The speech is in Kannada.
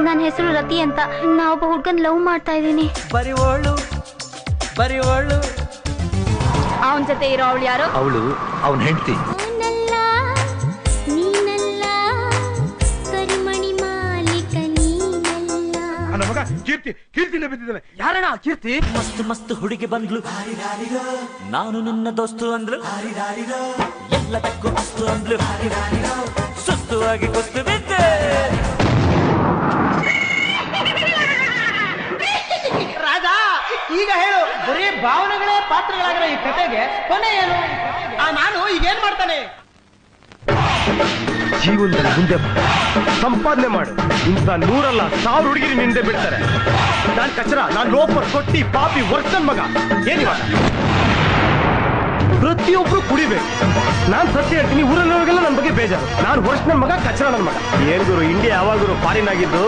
ನನ್ನ ಹೆಸರು ರತಿ ಅಂತ. ನಾವೊಬ್ಬ ಹುಡ್ಗನ್ ಲವ್ ಮಾಡ್ತಾ ಇದ್ದೀನಿ. ಬರಿ ಒಳ್ಳು ಅವನ ಜೊತೆ ಇರೋ ಅವಳು ಯಾರು? ಅವಳು ಅವನ ಹೆಂಡತಿ. ಕೀರ್ತಿನ ಬಿದ್ದಿದ್ದಾನೆ. ಯಾರಣ್ಣ ಕೀರ್ತಿ? ಮಸ್ತ್ ಮಸ್ತ್ ಹುಡುಗಿ ಬಂದ್ಲು, ನಾನು ನಿನ್ನ ದೋಸ್ತು ಅಂದ್ಲು, ಎಲ್ಲದಕ್ಕೂ ಅಸ್ತು ಅಂದ್ಲು, ಸುಸ್ತುವಾಗಿ ಕುಸ್ತು ಬಿದ್ದೆ. ರಾಜ ಈಗ ಹೇಳು, ಬರೀ ಭಾವನೆಗಳೇ ಪಾತ್ರಗಳಾಗಿರೋ ಈ ಕಥೆಗೆ ಕೊನೆ ಏನು? ನಾನು ಈಗೇನ್ ಮಾಡ್ತಾನೆ? ಜೀವನದಲ್ಲಿ ಮುಂದೆ ಸಂಪಾದನೆ ಮಾಡು. ಇಂಥ 100 ಅಲ್ಲ 1000 ಹುಡುಗಿರಿ ನಿಂದೆ ಬಿಡ್ತಾರೆ. ನಾನ್ ಕಚರ, ನಾನ್ ಲೋಫರ್, ಕೊಟ್ಟಿ, ಪಾಪಿ, ವರ್ಷನ್ ಮಗ. ಏನಿವಾಗ ಪ್ರತಿಯೊಬ್ರು ಕುಡಿಬೇಕು. ನಾನ್ ಸತ್ಯ ಹೇಳ್ತೀನಿ, ಊರಲ್ಲಿರೋರಿಗೆಲ್ಲ ನನ್ನ ಬಗ್ಗೆ ಬೇಜಾರು. ನಾನು ವರ್ಷ ನನ್ನ ಮಗ, ಕಚರ ನನ್ನ ಮಗ. ಏನ್ ಗುರು, ಇಂಡಿಯಾ ಯಾವಾಗರು ಫಾರಿನ್ ಆಗಿದ್ದು?